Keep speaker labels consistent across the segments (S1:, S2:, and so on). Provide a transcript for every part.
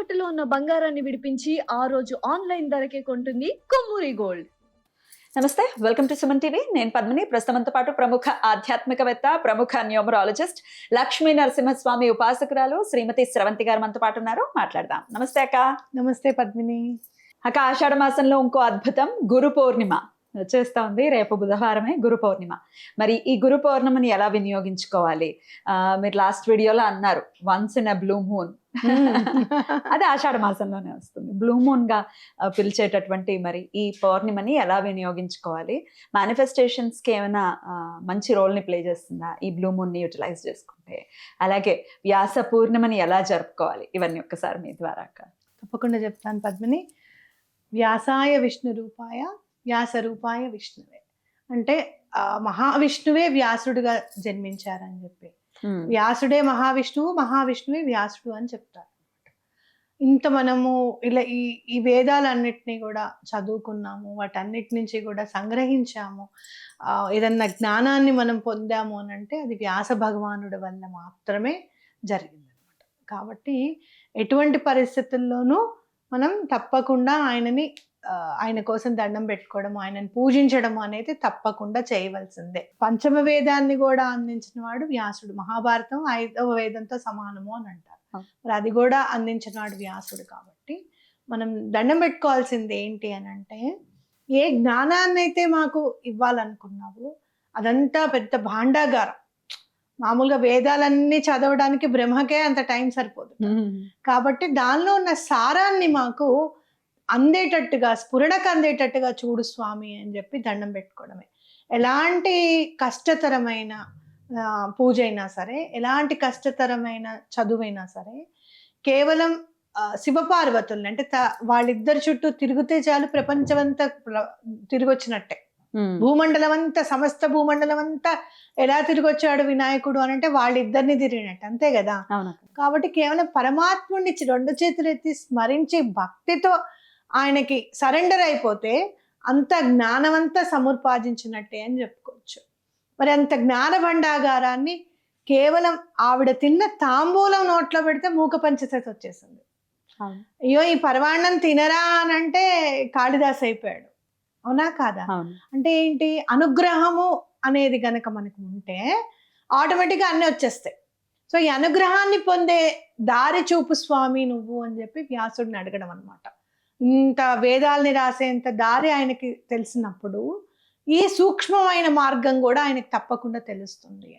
S1: తాకట్టులో ఉన్న బంగారాన్ని విడిపించి ఆ రోజు ఆన్లైన్ ధరకే కొంటుంది కొమ్మూరి గోల్డ్.
S2: నమస్తే, వెల్కమ్ టు సుమన్ టీవీ. నేను పద్మిని. ప్రస్తుతంతో పాటు ప్రముఖ ఆధ్యాత్మికవేత్త, ప్రముఖ న్యూమరాలజిస్ట్, లక్ష్మీ నరసింహస్వామి ఉపాసకురాలు శ్రీమతి స్రవంతి గారు మనతో పాటు ఉన్నారు. మాట్లాడదాం. నమస్తే అక్క.
S3: నమస్తే పద్మిని.
S2: అక్క, ఆషాఢ మాసంలో ఇంకో అద్భుతం గురు పౌర్ణిమ వచ్చేస్తా ఉంది. రేపు బుధవారమే గురు పౌర్ణిమ. మరి ఈ గురు పౌర్ణిమని ఎలా వినియోగించుకోవాలి? మీరు లాస్ట్ వీడియోలో అన్నారు once in a blue moon. అది ఆషాఢ మాసంలోనే వస్తుంది. బ్లూ మూన్ గా పిలిచేటటువంటి మరి ఈ పౌర్ణిమని ఎలా వినియోగించుకోవాలి? మేనిఫెస్టేషన్స్ కి ఏమైనా మంచి రోల్ ని ప్లే చేస్తుందా ఈ బ్లూ మూన్ ని యూటిలైజ్ చేసుకుంటే? అలాగే వ్యాస పూర్ణిమని ఎలా జరుపుకోవాలి? ఇవన్నీ ఒక్కసారి మీ ద్వారా అక్క.
S3: తప్పకుండా చెప్తాను పద్మిని. వ్యాసాయ విష్ణు రూపాయ వ్యాస రూపాయ విష్ణువే అంటే మహావిష్ణువే వ్యాసుడుగా జన్మించారని చెప్పి, వ్యాసుడే మహావిష్ణువు, మహావిష్ణువే వ్యాసుడు అని చెప్తారు. ఇంత మనము ఇలా ఈ వేదాలన్నిటినీ కూడా చదువుకున్నాము, వాటన్నిటి నుంచి కూడా సంగ్రహించాము. ఏదన్నా జ్ఞానాన్ని మనం పొందాము అని అంటే అది వ్యాస భగవానుడి వల్ల మాత్రమే జరిగిందనమాట. కాబట్టి ఎటువంటి పరిస్థితుల్లోనూ మనం తప్పకుండా ఆయన కోసం దండం పెట్టుకోవడం, ఆయనను పూజించడం అనేది తప్పకుండా చేయవలసిందే. పంచమ వేదాన్ని కూడా అందించిన వాడు వ్యాసుడు. మహాభారతం 5వ వేదంతో సమానము అని అంటారు. మరి అది కూడా అందించిన వాడు వ్యాసుడు. కాబట్టి మనం దండం పెట్టుకోవాల్సింది ఏంటి అని అంటే, ఏ జ్ఞానాన్ని అయితే మాకు ఇవ్వాలనుకున్నావు అదంతా పెద్ద భాండాగారం. మామూలుగా వేదాలన్నీ చదవడానికి బ్రహ్మకే అంత టైం సరిపోదు. కాబట్టి దానిలో ఉన్న సారాన్ని మాకు అందేటట్టుగా, స్ఫురణకు అందేటట్టుగా చూడు స్వామి అని చెప్పి దండం పెట్టుకోవడమే. ఎలాంటి కష్టతరమైన పూజ అయినా సరే, ఎలాంటి కష్టతరమైన చదువైనా సరే, కేవలం శివపార్వతుల్ని అంటే వాళ్ళిద్దరి చుట్టూ తిరిగితే చాలు ప్రపంచమంతా తిరిగొచ్చినట్టే. భూమండలం అంతా, సమస్త భూమండలం అంతా ఎలా తిరిగొచ్చాడు వినాయకుడు అని అంటే వాళ్ళిద్దరిని తిరిగినట్టు, అంతే కదా. కాబట్టి కేవలం పరమాత్ముడిని 2 చేతులు ఎత్తి స్మరించి భక్తితో ఆయనకి సరెండర్ అయిపోతే అంత జ్ఞానమంతా సముపార్జించినట్టే అని చెప్పుకోవచ్చు. మరి అంత జ్ఞాన భండాగారాన్ని కేవలం ఆవిడ తిన్న తాంబూలం నోట్లో పెడితే మూక పంచశతి వచ్చేసింది. అయ్యో ఈ పరవాణం తినరా అని అంటే కాళిదాస్ అయిపోయాడు. అవునా కాదా? అంటే ఏంటి, అనుగ్రహము అనేది గనక మనకు ఉంటే ఆటోమేటిక్గా అన్నీ వచ్చేస్తాయి. సో ఈ అనుగ్రహాన్ని పొందే దారి చూపు స్వామి నువ్వు అని చెప్పి వ్యాసుడిని అడగడం అనమాట. ఇంత వేదాల్ని రాసేంత దారి ఆయనకి తెలిసినప్పుడు ఈ సూక్ష్మమైన మార్గం కూడా ఆయనకి తప్పకుండా తెలుస్తుంది.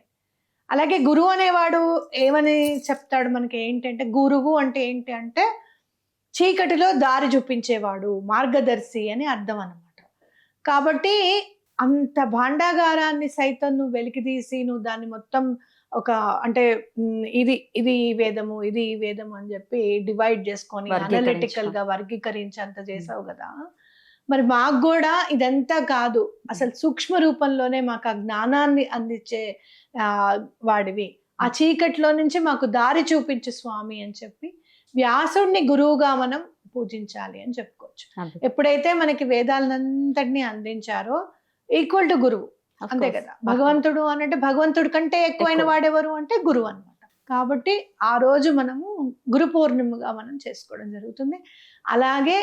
S3: అలాగే గురువు అనేవాడు ఏమని చెప్తాడు మనకి ఏంటంటే, గురువు అంటే ఏంటి అంటే చీకటిలో దారి చూపించేవాడు, మార్గదర్శి అని అర్థం అన్నమాట. కాబట్టి అంత భాండాగారాన్ని సైతం నువ్వు వెలికితీసి నువ్వు దాన్ని మొత్తం ఒక అంటే ఇది వేదము, ఇది వేదము అని చెప్పి డివైడ్ చేసుకొని అనలిటికల్ గా వర్గీకరించి అంత చేసావు కదా. మరి మాకు కూడా ఇదంతా కాదు, అసలు సూక్ష్మ రూపంలోనే మాకు ఆ జ్ఞానాన్ని అందించే వాడివి, ఆ చీకట్లో నుంచి మాకు దారి చూపించు స్వామి అని చెప్పి వ్యాసుడిని గురువుగా మనం పూజించాలి అని చెప్పుకోవచ్చు. ఎప్పుడైతే మనకి వేదాలంతటినీ అందించారో ఈక్వల్ టు గురువు, అంతే కదా. భగవంతుడు అని అంటే భగవంతుడి కంటే ఎక్కువైన వాడెవరు అంటే గురువు అన్నమాట. కాబట్టి ఆ రోజు మనము గురు పౌర్ణిమగా మనం చేసుకోవడం జరుగుతుంది. అలాగే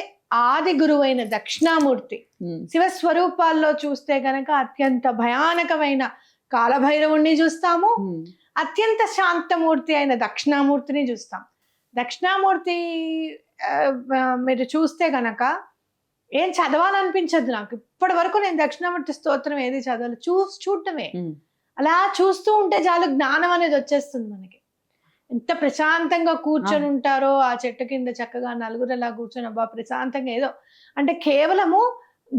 S3: ఆది గురువైన దక్షిణామూర్తి, శివస్వరూపాల్లో చూస్తే గనక అత్యంత భయానకమైన కాలభైరవుణ్ణి చూస్తాము, అత్యంత శాంతమూర్తి అయిన దక్షిణామూర్తిని చూస్తాం. దక్షిణామూర్తి మీరు చూస్తే గనక ఏం చదవాలనిపించదు నాకు. ఇప్పటి వరకు నేను దక్షిణామూర్తి స్తోత్రం ఏది చదవాలి, చూడటమే. అలా చూస్తూ ఉంటే చాలు జ్ఞానం అనేది వచ్చేస్తుంది మనకి. ఎంత ప్రశాంతంగా కూర్చొని ఉంటారో ఆ చెట్టు కింద చక్కగా నలుగురు అలా కూర్చొని అబ్బా ప్రశాంతంగా ఏదో అంటే కేవలము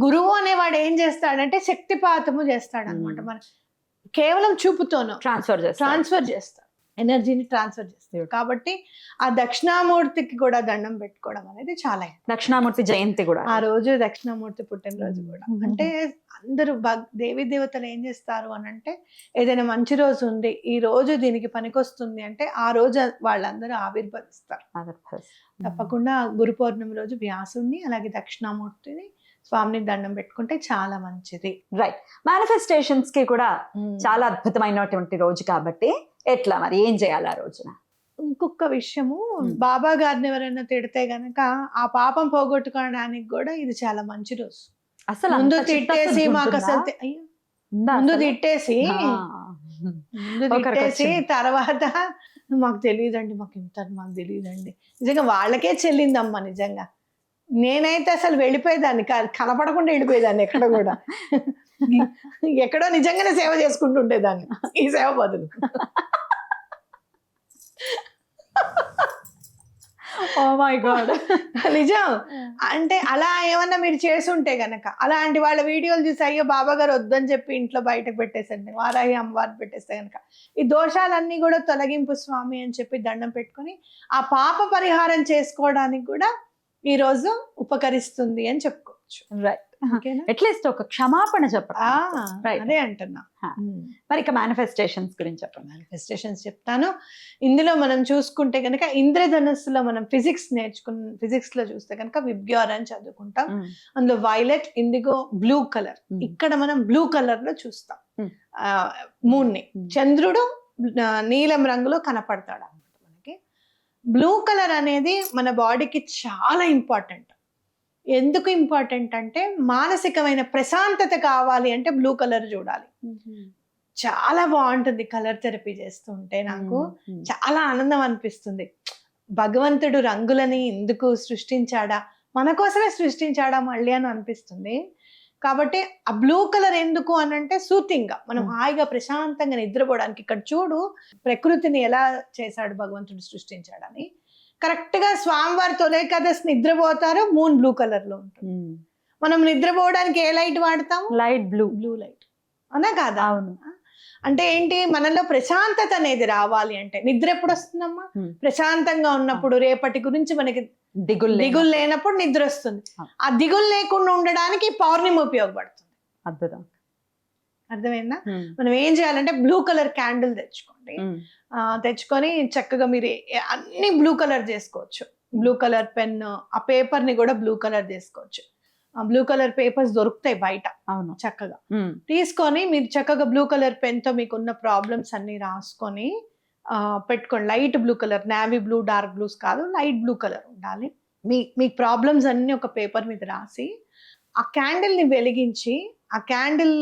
S3: గురువు అనేవాడు ఏం చేస్తాడంటే శక్తిపాతము చేస్తాడు అనమాట. మన కేవలం చూపుతోనో ట్రాన్స్ఫర్ చేస్తాడు, ఎనర్జీని ట్రాన్స్ఫర్ చేస్తాడు. కాబట్టి ఆ దక్షిణామూర్తికి కూడా దండం పెట్టుకోవడం అనేది చాలా.
S2: దక్షిణామూర్తి జయంతి కూడా ఆ
S3: రోజు, దక్షిణామూర్తి పుట్టినరోజు కూడా. అంటే అందరూ దేవీ దేవతలు ఏం చేస్తారు అని అంటే, ఏదైనా మంచి రోజు ఉంది, ఈ రోజు దీనికి పనికొస్తుంది అంటే ఆ రోజు వాళ్ళందరూ ఆవిర్భవిస్తారు. తప్పకుండా గురు పౌర్ణమి రోజు వ్యాసుడిని అలాగే దక్షిణామూర్తిని స్వామిని దండం పెట్టుకుంటే చాలా మంచిది.
S2: రైట్. మేనిఫెస్టేషన్స్ కి కూడా చాలా అద్భుతమైనటువంటి రోజు కాబట్టి ఎట్లా మరి ఏం చేయాలి ఆ రోజున?
S3: ఇంకొక విషయము, బాబా గారిని ఎవరైనా తిడితే గనక ఆ పాపం పోగొట్టుకోవడానికి కూడా ఇది చాలా మంచి రోజు.
S2: అసలు
S3: ముందు
S2: అంత
S3: తిట్టేసి
S2: చిత్తశుద్ధి
S3: మాకు అసలు
S2: ఉంటుందా?
S3: అయ్యో
S2: ఉందా
S3: ముందు
S2: అసలు?
S3: తిట్టేసి
S2: ఆ.
S3: ముందు
S2: ఒకరికి
S3: తిట్టేసి
S2: వచ్చింది.
S3: తర్వాత మాకు తెలియదండి, మాకు ఇంత మాకు తెలియదండి. నిజంగా వాళ్ళకే చెల్లిందమ్మా నిజంగా. నేనైతే అసలు వెళ్ళిపోయేదాన్ని కాదు, కనపడకుండా వెళ్ళిపోయేదాన్ని ఎక్కడ కూడా. ఎక్కడో నిజంగానే సేవ చేసుకుంటూ ఉండేదాన్ని ఈ సేవ బదులు.
S2: Oh my god.
S3: నిజం. అంటే అలా ఏమన్నా మీరు చేసుంటే గనక, అలాంటి వాళ్ళ వీడియోలు చూసి అయ్యో బాబా గారు వద్దని చెప్పి ఇంట్లో బయటకు పెట్టేసండి, వారాయి అమ్మవారిని పెట్టేస్తే గనక ఈ దోషాలన్నీ కూడా తొలగింపు స్వామి అని చెప్పి దండం పెట్టుకొని ఆ పాప పరిహారం చేసుకోవడానికి కూడా ఈ రోజు ఉపకరిస్తుంది అని చెప్పుకోవచ్చు.
S2: రైట్.
S3: ఓకేనా?
S2: అట్లీస్ట్ ఒక క్షమాపణ చెప్పండి. Right.
S3: అదే అంటున్నా.
S2: మరి ఇక మేనిఫెస్టేషన్స్ గురించి చెప్పండి.
S3: మేనిఫెస్టేషన్స్ చెప్తాను. ఇందులో మనం చూసుకుంటే కనుక ఇంద్రధనుస్సులో మనం ఫిజిక్స్ లో చూస్తే కనుక విబ్గ్యోర్ అని చదువుకుంటాం. అందులో వైలెట్, ఇండిగో, బ్లూ కలర్. ఇక్కడ మనం బ్లూ కలర్ లో చూస్తాం మూన్ ని. చంద్రుడు నీలం రంగులో కనపడతాడు అన్నమాట మనకి. బ్లూ కలర్ అనేది మన బాడీకి చాలా ఇంపార్టెంట్. ఎందుకు ఇంపార్టెంట్ అంటే మానసికమైన ప్రశాంతత కావాలి అంటే బ్లూ కలర్ చూడాలి. చాలా బాగుంటుంది కలర్ థెరపీ చేస్తుంటే. నాకు చాలా ఆనందం అనిపిస్తుంది. భగవంతుడు రంగులని ఎందుకు సృష్టించాడా, మన కోసమే సృష్టించాడా మళ్ళీ అని అనిపిస్తుంది. కాబట్టి ఆ బ్లూ కలర్ ఎందుకు అని అంటే సూతింగ్ గా మనం హాయిగా ప్రశాంతంగా నిద్రపోవడానికి. ఇక్కడ చూడు ప్రకృతిని ఎలా చేశాడు భగవంతుడు సృష్టించాడని. కరెక్ట్ గా స్వామివారి తొలేకాదశి నిద్రపోతారు, మూన్ బ్లూ కలర్ లో ఉంటుంది. మనం నిద్రపోవడానికి ఏ లైట్ వాడతాం?
S2: Light blue.
S3: బ్లూ లైట్, అవునా కాదా?
S2: అవును.
S3: అంటే ఏంటి, మనలో ప్రశాంతత అనేది రావాలి అంటే నిద్ర ఎప్పుడు వస్తుందమ్మా? ప్రశాంతంగా ఉన్నప్పుడు, రేపటి గురించి మనకి దిగులు లేనప్పుడు నిద్ర వస్తుంది. ఆ దిగులు లేకుండా ఉండడానికి పౌర్ణమి ఉపయోగపడుతుంది.
S2: అద్భుతం.
S3: అర్థమైందా? మనం ఏం చేయాలంటే బ్లూ కలర్ క్యాండిల్ తెచ్చుకోండి. తెచ్చుకొని చక్కగా మీరు అన్ని బ్లూ కలర్ చేసుకోవచ్చు. బ్లూ కలర్ పెన్, ఆ పేపర్ ని కూడా బ్లూ కలర్ చేసుకోవచ్చు. బ్లూ కలర్ పేపర్స్ దొరుకుతాయి బయట.
S2: అవును.
S3: చక్కగా తీసుకొని మీరు చక్కగా బ్లూ కలర్ పెన్ తో మీకున్న ప్రాబ్లమ్స్ అన్ని రాసుకొని పెట్టుకోండి. Light blue colour, navy blue, dark blues కాదు, లైట్ బ్లూ కలర్ ఉండాలి. మీ ప్రాబ్లమ్స్ అన్ని ఒక పేపర్ మీద రాసి ఆ క్యాండిల్ ని వెలిగించి ఆ క్యాండిల్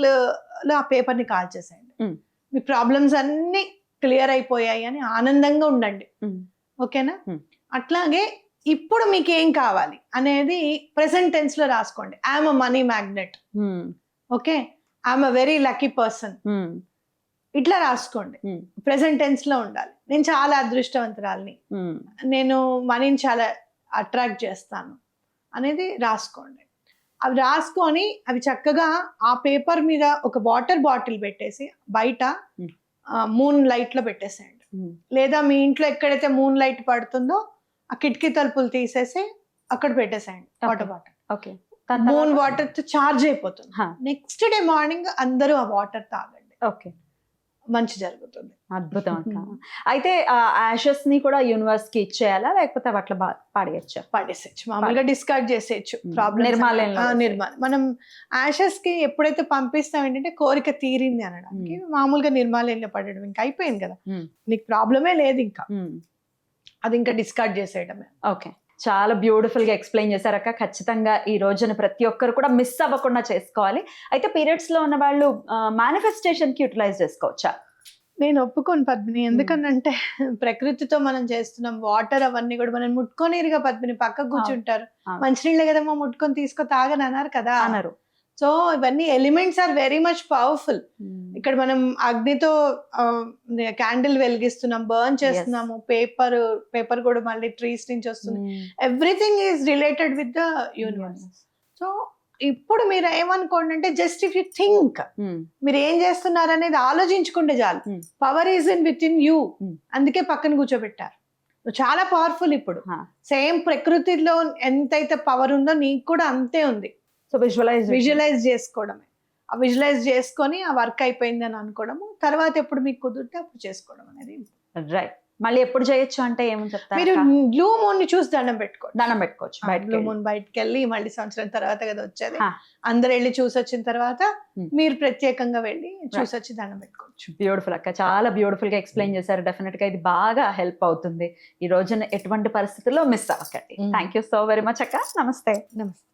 S3: లో ఆ పేపర్ ని కాల్చేసేయండి. మీ ప్రాబ్లమ్స్ అన్ని క్లియర్ అయిపోయాయి అని ఆనందంగా ఉండండి. ఓకేనా? అట్లాగే ఇప్పుడు మీకు ఏం కావాలి అనేది ప్రెసెంట్ టెన్స్ లో రాసుకోండి. I'm a money magnet, okay, I'm a very lucky person, ఇట్లా రాసుకోండి. ప్రెసెంట్ టెన్స్ లో ఉండాలి. నేను చాలా అదృష్టవంతురాలిని, నేను మనీని చాలా అట్రాక్ట్ చేస్తాను అనేది రాసుకోండి. అవి రాసుకొని అవి చక్కగా ఆ పేపర్ మీద ఒక వాటర్ బాటిల్ పెట్టేసి బయట మూన్ లైట్ లో పెట్టేసేయండి. లేదా మీ ఇంట్లో ఎక్కడైతే మూన్ లైట్ పడుతుందో ఆ కిటికీ తలుపులు తీసేసి అక్కడ పెట్టేసేయండి వాటర్ బాటిల్. మూన్ వాటర్ తో చార్జ్ అయిపోతుంది. నెక్స్ట్ డే మార్నింగ్ అందరూ ఆ వాటర్ తాగండి.
S2: ఓకే,
S3: మంచి జరుగుతుంది.
S2: అద్భుతం అక్క. అయితే ఆ యాషెస్ ని కూడా యూనివర్స్ కి ఇచ్చేయాలా లేకపోతే అట్లా పాడేయచ్చా?
S3: పడేసేయచ్చు, మామూలుగా డిస్కార్డ్ చేసేయచ్చు.
S2: నిర్మాల్యం.
S3: మనం యాషెస్ కి ఎప్పుడైతే పంపిస్తాం ఏంటంటే కోరిక తీరింది అనడానికి, మామూలుగా నిర్మాల్యంలో పడడం ఇంకా అయిపోయింది కదా, నీకు ప్రాబ్లమే లేదు ఇంకా, అది ఇంకా డిస్కార్డ్ చేసేయడమే.
S2: ఓకే, చాలా బ్యూటిఫుల్ గా ఎక్స్ప్లెయిన్ చేశారక్క. ఖచ్చితంగా ఈ రోజున ప్రతి ఒక్కరు కూడా మిస్ అవ్వకుండా చేసుకోవాలి. అయితే పీరియడ్స్ లో ఉన్న వాళ్ళు మేనిఫెస్టేషన్ కి యూటిలైజ్ చేసుకోవచ్చా?
S3: నేను ఒప్పుకోను పద్మిని. ఎందుకనంటే ప్రకృతితో మనం చేస్తున్నాం. వాటర్ అవన్నీ కూడా మనం ముట్టుకోనిరుగా పద్మిని, పక్క కూర్చుంటారు. మంచినీళ్ళే కదమ్మా ముట్టుకొని తీసుకో తాగని అన్నారు కదా
S2: అన్నారు.
S3: సో ఇవన్నీ elements are very much powerful. ఇక్కడ మనం అగ్నితో క్యాండిల్ వెలిగిస్తున్నాం, బర్న్ చేస్తున్నాము. పేపర్ కూడా మళ్ళీ ట్రీస్ నుంచి వస్తుంది. Everything is related with the universe. So ఇప్పుడు మీరు ఏమనుకోండి అంటే జస్ట్ ఇఫ్ యూ థింక్, మీరు ఏం చేస్తున్నారు అనేది ఆలోచించుకుంటే చాలు. Power is in with in you, అందుకే పక్కన కూర్చోబెట్టారు. చాలా పవర్ఫుల్. ఇప్పుడు సేమ్ ప్రకృతిలో ఎంతైతే పవర్ ఉందో నీకు కూడా అంతే ఉంది.
S2: సో విజువలైజ్
S3: చేసుకోవడమే. ఆ విజువలైజ్ చేసుకొని ఆ వర్క్ అయిపోయింది అని అనుకోవడము, తర్వాత ఎప్పుడు మీకు కుదిరితే అప్పుడు చేసుకోవడం అనేది.
S2: రైట్. మళ్ళీ ఎప్పుడు చేయొచ్చు అంటే ఏమని చెప్తారు
S3: మీరు
S2: అక్క?
S3: బ్లూ మూన్ ని చూసి దండం పెట్టుకోండి.
S2: దండం పెట్టుకోవచ్చు
S3: బ్లూ
S2: బయటకి
S3: మూన్ బయటకు వెళ్ళి మళ్ళీ సంవత్సరం తర్వాత కదా వచ్చేది,
S2: హా.
S3: అందరు వెళ్ళి చూసి వచ్చిన తర్వాత
S2: Hmm.
S3: మీరు ప్రత్యేకంగా వెళ్ళి చూసి వచ్చి దండం పెట్టుకోవచ్చు.
S2: బ్యూటిఫుల్ అక్క, చాలా బ్యూటిఫుల్ గా ఎక్స్ప్లెయిన్ చేశారు. డెఫినెట్ గా ఇది బాగా హెల్ప్ అవుతుంది ఈ రోజున ఎటువంటి పరిస్థితుల్లో మిస్ అవ్వకండి.
S3: Mm.
S2: Thank you so very much అక్క. నమస్తే.
S3: నమస్తే.